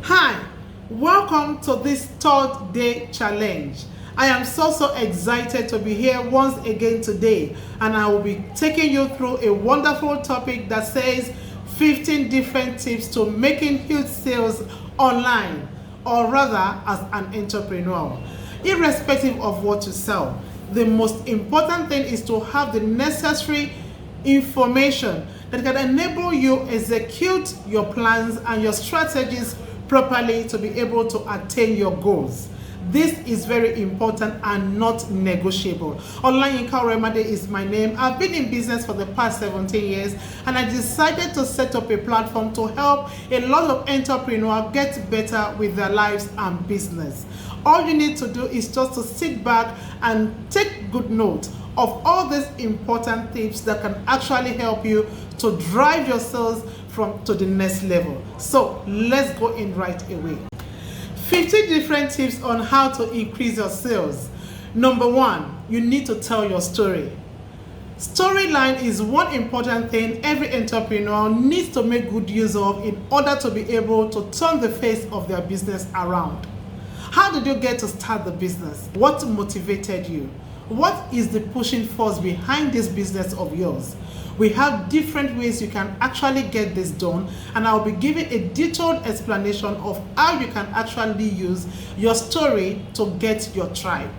Hi, welcome to this third day challenge. I am so excited to be here once again today, and I will be taking you through a wonderful topic that says 15 different tips to making huge sales online, or rather as an entrepreneur. Irrespective of what you sell, the most important thing is to have the necessary information that can enable you execute your plans and your strategies properly to be able to attain your goals. This is very important and not negotiable. Olayinka Oremade is my name. I've been in business for the past 17 years, and I decided to set up a platform to help a lot of entrepreneurs get better with their lives and business. All you need to do is just to sit back and take good note of all these important tips that can actually help you to drive your sales to the next level. So let's go in right away. 50 different tips on how to increase your sales. Number one, you need to tell your story. Storyline is one important thing every entrepreneur needs to make good use of in order to be able to turn the face of their business around. How did you get to start the business? What motivated you? What is the pushing force behind this business of yours? We have different ways you can actually get this done, and I'll be giving a detailed explanation of how you can actually use your story to get your tribe.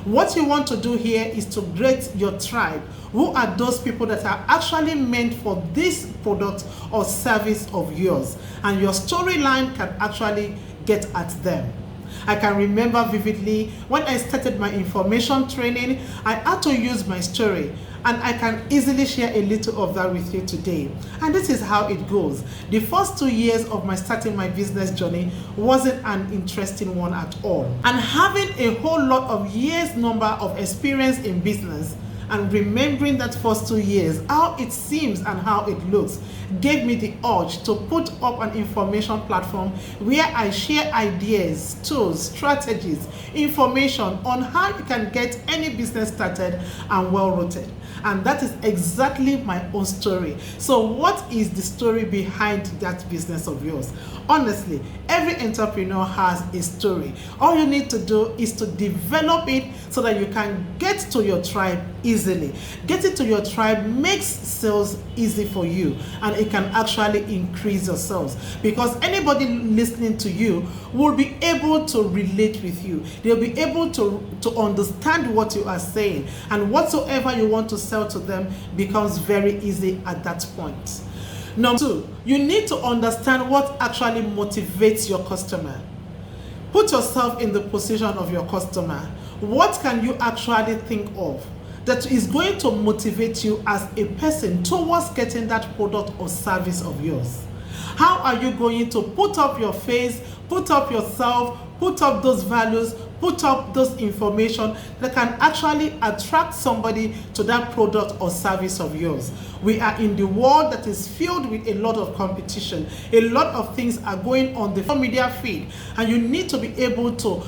What you want to do here is to get your tribe. Who are those people that are actually meant for this product or service of yours? And your storyline can actually get at them. I can remember vividly when I started my information training, I had to use my story, and I can easily share a little of that with you today. And this is how it goes. The first 2 years of my starting my business journey wasn't an interesting one at all. And having a whole lot of years number of experience in business and remembering that first 2 years, how it seems and how it looks, gave me the urge to put up an information platform where I share ideas, tools, strategies, information on how you can get any business started and well rooted. And that is exactly my own story. So what is the story behind that business of yours? Honestly, every entrepreneur has a story. All you need to do is to develop it so that you can get to your tribe easily. Getting to your tribe makes sales easy for you, and it can actually increase your sales because anybody listening to you will be able to relate with you. They'll be able to understand what you are saying, and whatsoever you want to sell to them becomes very easy at that point. Number two, you need to understand what actually motivates your customer. Put yourself in the position of your customer. What can you actually think of that is going to motivate you as a person towards getting that product or service of yours? How are you going to put up your face, put up yourself, put up those values, put up those information that can actually attract somebody to that product or service of yours? We are in the world that is filled with a lot of competition. A lot of things are going on the social media feed, and you need to be able to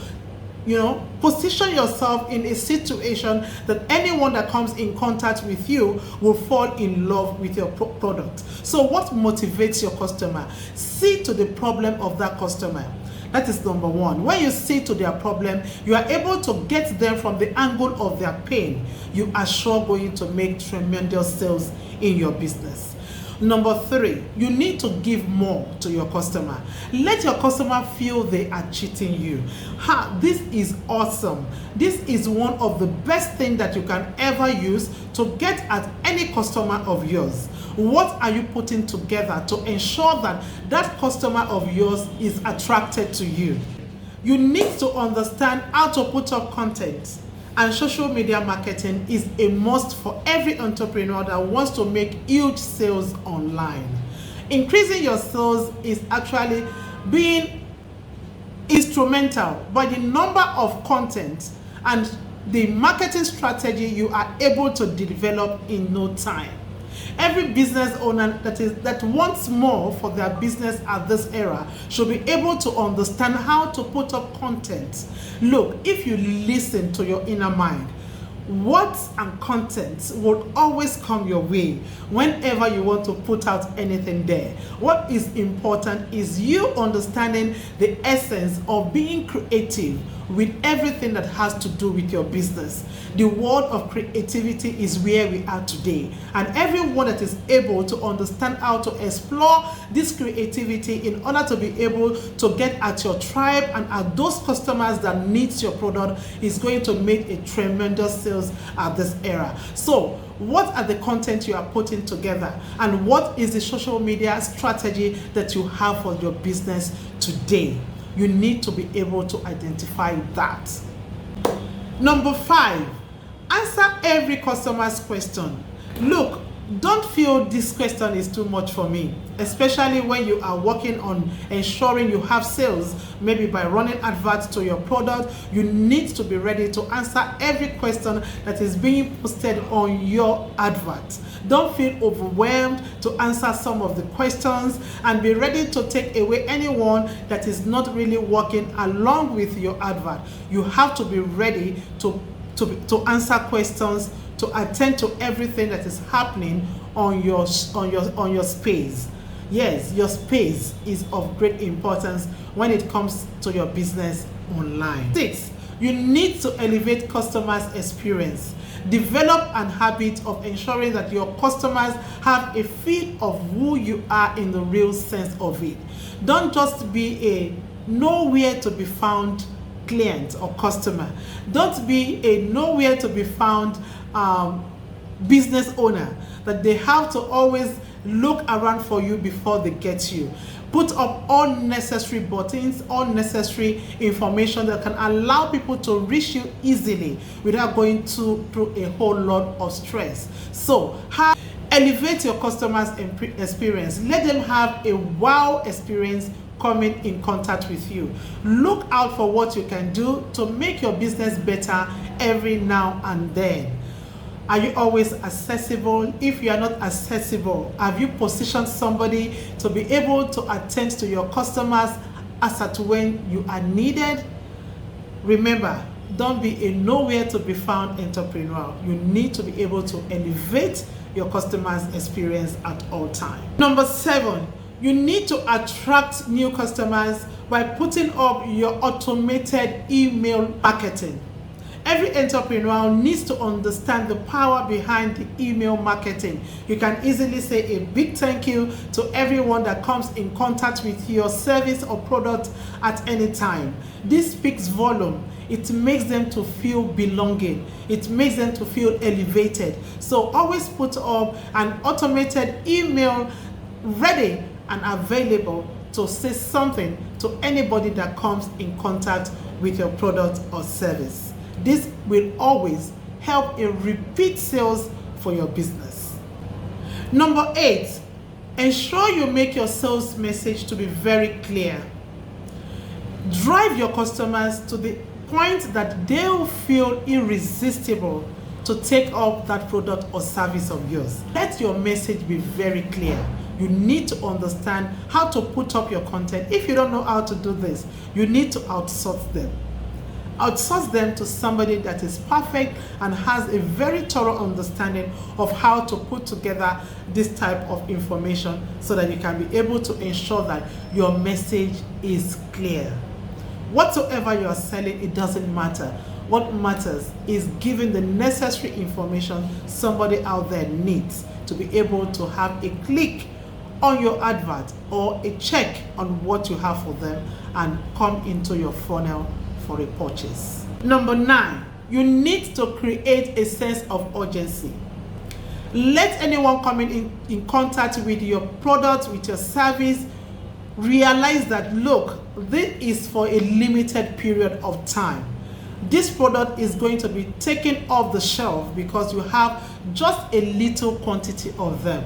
position yourself in a situation that anyone that comes in contact with you will fall in love with your product. So what motivates your customer? See to the problem of that customer. That is number one. When you see to their problem, you are able to get them from the angle of their pain. You are sure going to make tremendous sales in your business. Number three, you need to give more to your customer. Let your customer feel they are cheating you. This is awesome. This is one of the best things that you can ever use to get at any customer of yours. What are you putting together to ensure that that customer of yours is attracted to you? You need to understand how to put up content. And social media marketing is a must for every entrepreneur that wants to make huge sales online. Increasing your sales is actually being instrumental by the number of content and the marketing strategy you are able to develop in no time. Every business owner that wants more for their business at this era should be able to understand how to put up content. Look, if you listen to your inner mind, Words and content will always come your way whenever you want to put out anything there. What is important is you understanding the essence of being creative with everything that has to do with your business. The world of creativity is where we are today, and everyone that is able to understand how to explore this creativity in order to be able to get at your tribe and at those customers that needs your product is going to make a tremendous sales at this era. So what are the content you are putting together, and what is the social media strategy that you have for your business today? You need to be able to identify that. Number 5, answer every customer's question. Look, don't feel this question is too much for me, especially when you are working on ensuring you have sales, maybe by running adverts to your product. You need to be ready to answer every question that is being posted on your advert. Don't feel overwhelmed to answer some of the questions, and be ready to take away anyone that is not really working along with your advert. You have to be ready to answer questions, to attend to everything that is happening on your space. Yes, your space is of great importance when it comes to your business online. 6, you need to elevate customers' experience. Develop an habit of ensuring that your customers have a feel of who you are in the real sense of it. Don't just be a nowhere to be found client or customer. Don't be a nowhere to be found business owner that they have to always look around for you before they get you. Put up unnecessary buttons, unnecessary information that can allow people to reach you easily without going through a whole lot of stress. So elevate your customers' experience. Let them have a wow experience coming in contact with you. Look out for what you can do to make your business better every now and then. Are you always accessible? If you are not accessible, have you positioned somebody to be able to attend to your customers as at when you are needed? Remember, don't be a nowhere to be found entrepreneur. You need to be able to elevate your customers' experience at all times. Number 7, you need to attract new customers by putting up your automated email marketing. Every entrepreneur needs to understand the power behind the email marketing. You can easily say a big thank you to everyone that comes in contact with your service or product at any time. This speaks volume. It makes them to feel belonging. It makes them to feel elevated. So always put up an automated email ready and available to say something to anybody that comes in contact with your product or service. This will always help in repeat sales for your business. Number 8, ensure you make your sales message to be very clear. Drive your customers to the point that they'll feel irresistible to take up that product or service of yours. Let your message be very clear. You need to understand how to put up your content. If you don't know how to do this, you need to outsource them. Outsource them to somebody that is perfect and has a very thorough understanding of how to put together this type of information so that you can be able to ensure that your message is clear. Whatsoever you are selling, it doesn't matter. What matters is giving the necessary information somebody out there needs to be able to have a click on your advert or a check on what you have for them and come into your funnel for a purchase. Number 9, you need to create a sense of urgency. Let anyone coming in contact with your product, with your service, realize that, look, this is for a limited period of time. This product is going to be taken off the shelf because you have just a little quantity of them.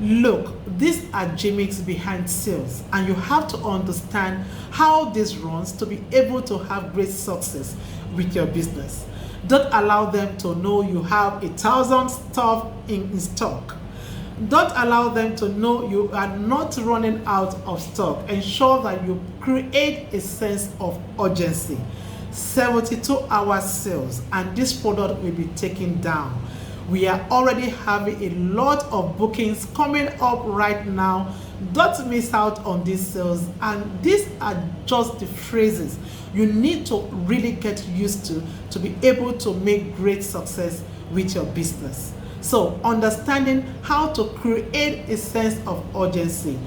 Look, these are gimmicks behind sales, and you have to understand how this runs to be able to have great success with your business. Don't allow them to know you have 1,000 stuff in stock. Don't allow them to know you are not running out of stock. Ensure that you create a sense of urgency. 72-hour sales, and this product will be taken down. We are already having a lot of bookings coming up right now. Don't miss out on these sales, and these are just the phrases you need to really get used to be able to make great success with your business. So understanding how to create a sense of urgency.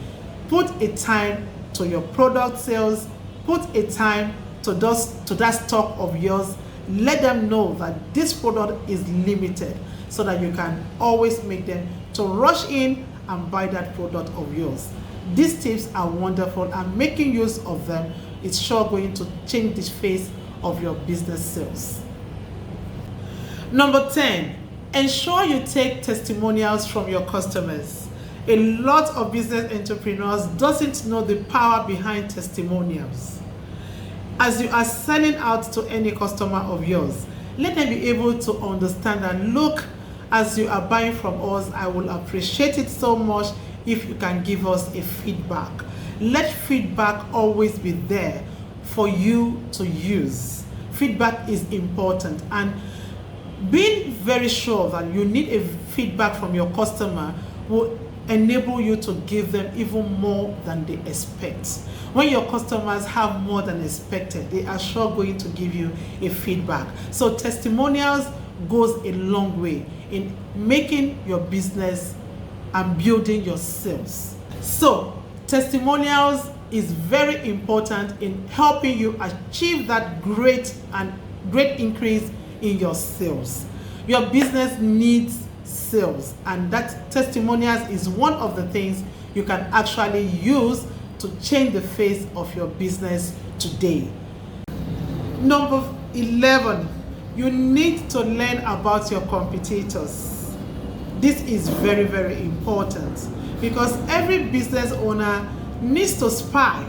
Put a time to your product sales, put a time to that stock of yours. Let them know that this product is limited so that you can always make them to rush in and buy that product of yours. These tips are wonderful, and making use of them is sure going to change the face of your business sales. Number 10, ensure you take testimonials from your customers. A lot of business entrepreneurs doesn't know the power behind testimonials. As you are selling out to any customer of yours, let them be able to understand and look, as you are buying from us, I will appreciate it so much if you can give us a feedback. Let feedback always be there for you to use. Feedback is important, and being very sure that you need a feedback from your customer will enable you to give them even more than they expect. When your customers have more than expected, they are sure going to give you a feedback. So testimonials goes a long way in making your business and building your sales. So testimonials is very important in helping you achieve that great increase in your sales. Your business needs sales, and that testimonials is one of the things you can actually use to change the face of your business today. Number 11, you need to learn about your competitors. This is very, very important because every business owner needs to spy.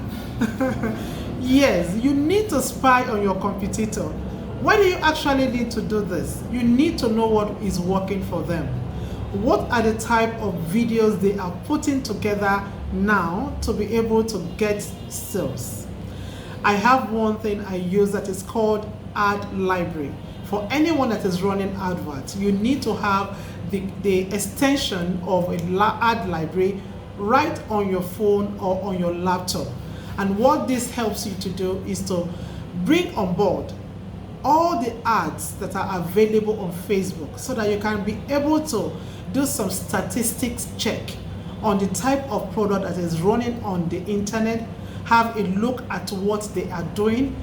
Yes, you need to spy on your competitor. Why do you actually need to do this? You need to know what is working for them. What are the type of videos they are putting together now to be able to get sales? I have one thing I use that is called ad library. For anyone that is running adverts, you need to have the extension of an ad library right on your phone or on your laptop. And what this helps you to do is to bring on board all the ads that are available on Facebook so that you can be able to do some statistics check on the type of product that is running on the internet, have a look at what they are doing,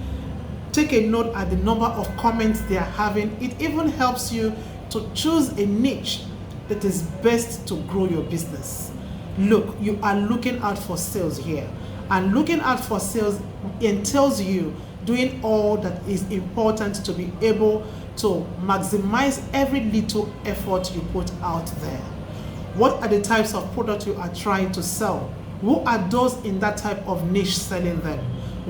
take a note at the number of comments they are having. It even helps you to choose a niche that is best to grow your business. Look, you are looking out for sales here, and looking out for sales entails you doing all that is important to be able to maximize every little effort you put out there. What are the types of products you are trying to sell? Who are those in that type of niche selling them?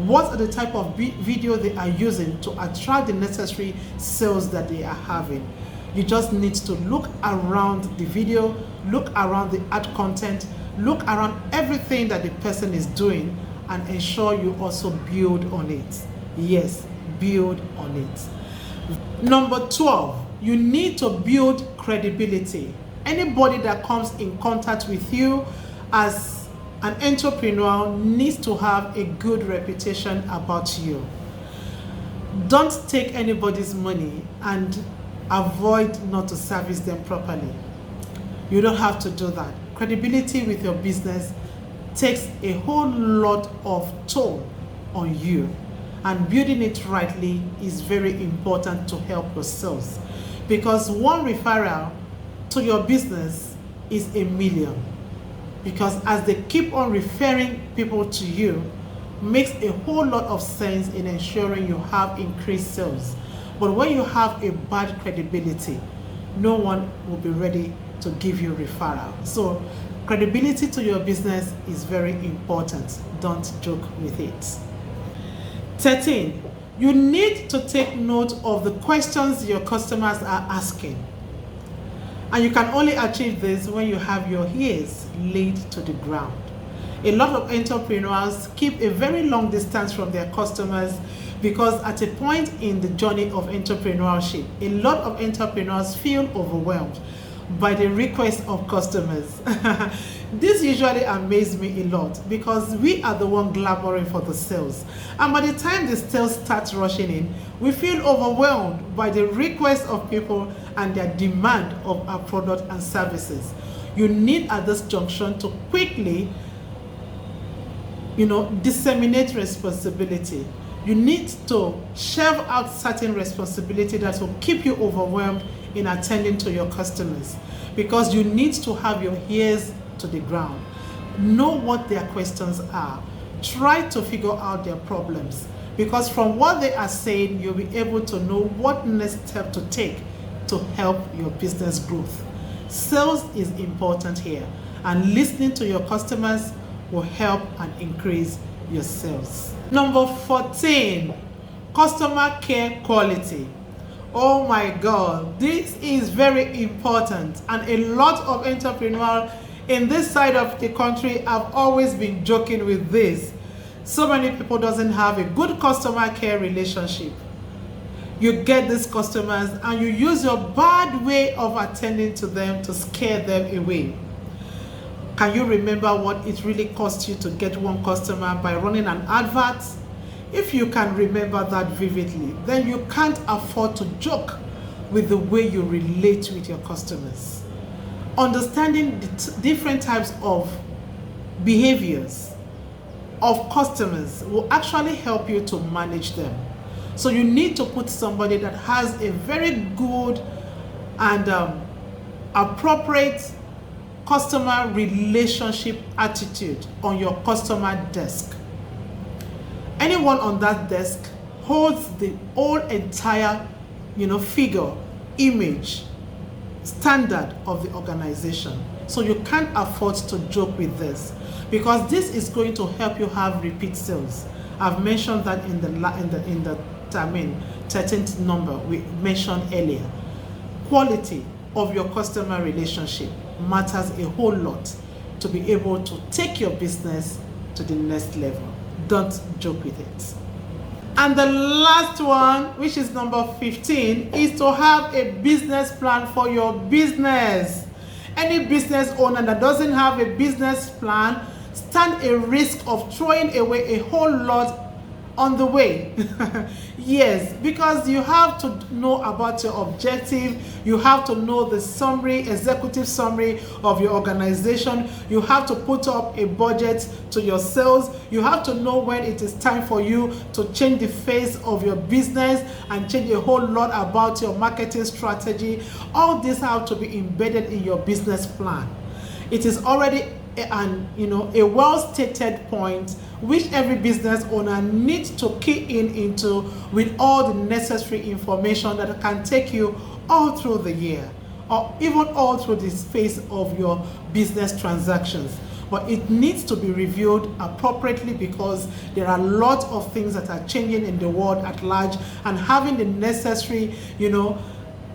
What are the type of video they are using to attract the necessary sales that they are having? You just need to look around the video, look around the ad content, look around everything that the person is doing, and ensure you also build on it. Yes, build on it. Number 12, you need to build credibility. Anybody that comes in contact with you as an entrepreneur needs to have a good reputation about you. Don't take anybody's money and avoid not to service them properly. You don't have to do that. Credibility with your business takes a whole lot of toll on you, and building it rightly is very important to help your sales, because one referral to your business is a million, because as they keep on referring people to you, makes a whole lot of sense in ensuring you have increased sales. But when you have a bad credibility, no one will be ready to give you referral. So credibility to your business is very important. Don't joke with it. 13, you need to take note of the questions your customers are asking. And you can only achieve this when you have your ears laid to the ground. A lot of entrepreneurs keep a very long distance from their customers because at a point in the journey of entrepreneurship, a lot of entrepreneurs feel overwhelmed by the request of customers. This usually amazes me a lot because we are the one clamoring for the sales, and by the time the sales starts rushing in, we feel overwhelmed by the request of people and their demand of our product and services. You need at this junction to quickly, disseminate responsibility. You need to shelve out certain responsibility that will keep you overwhelmed in attending to your customers, because you need to have your ears to the ground. Know what their questions are. Try to figure out their problems, because from what they are saying, you'll be able to know what next step to take to help your business growth. Sales is important here, and listening to your customers will help and increase your sales. Number 14, customer care quality. Oh my God, this is very important, and a lot of entrepreneurs in this side of the country have always been joking with this. So many people doesn't have a good customer care relationship. You get these customers and you use your bad way of attending to them to scare them away. Can you remember what it really cost you to get one customer by running an advert? If you can remember that vividly, then you can't afford to joke with the way you relate with your customers. Understanding the different types of behaviors of customers will actually help you to manage them. So you need to put somebody that has a very good and appropriate customer relationship attitude on your customer desk. Anyone on that desk holds the whole entire, figure, image, standard of the organization. So you can't afford to joke with this, because this is going to help you have repeat sales. I've mentioned that in the 13th number we mentioned earlier. Quality of your customer relationship matters a whole lot to be able to take your business to the next level. Don't joke with it. And the last one, which is number 15, is to have a business plan for your business. Any business owner that doesn't have a business plan stand a risk of throwing away a whole lot on the way. Yes, because you have to know about your objective. You have to know the executive summary of your organization. You have to put up a budget to your sales. You have to know when it is time for you to change the face of your business and change a whole lot about your marketing strategy. All these have to be embedded in your business plan. It is already a well-stated point which every business owner needs to key into with all the necessary information that can take you all through the year or even all through the space of your business transactions. But it needs to be reviewed appropriately, because there are a lot of things that are changing in the world at large, and having the necessary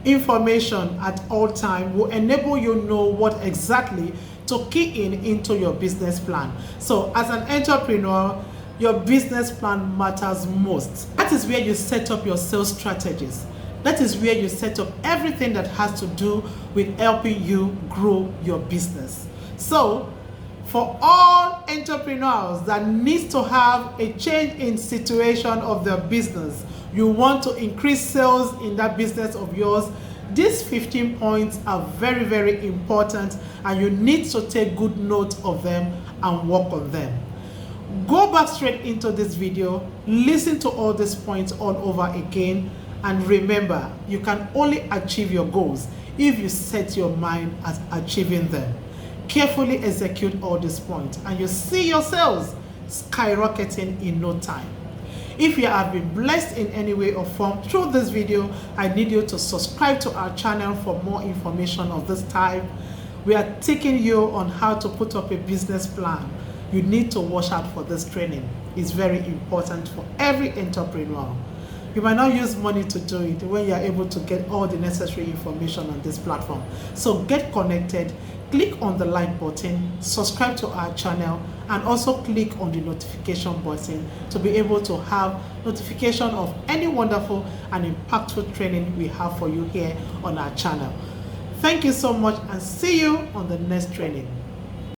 information at all time will enable you know what exactly to key into your business plan. So as an entrepreneur, your business plan matters most. That is where you set up your sales strategies. That is where you set up everything that has to do with helping you grow your business. So for all entrepreneurs that need to have a change in situation of their business, you want to increase sales in that business of yours, these 15 points are very, very important, and you need to take good note of them and work on them. Go back straight into this video, listen to all these points all over again, and remember, you can only achieve your goals if you set your mind at achieving them. Carefully execute all these points, and you see your sales skyrocketing in no time. If you have been blessed in any way or form through this video, I need you to subscribe to our channel for more information of this type. We are taking you on how to put up a business plan. You need to watch out for this training. It's very important for every entrepreneur. You might not use money to do it when you are able to get all the necessary information on this platform. So get connected, click on the like button, subscribe to our channel, and also click on the notification button to be able to have notification of any wonderful and impactful training we have for you here on our channel. Thank you so much, and see you on the next training.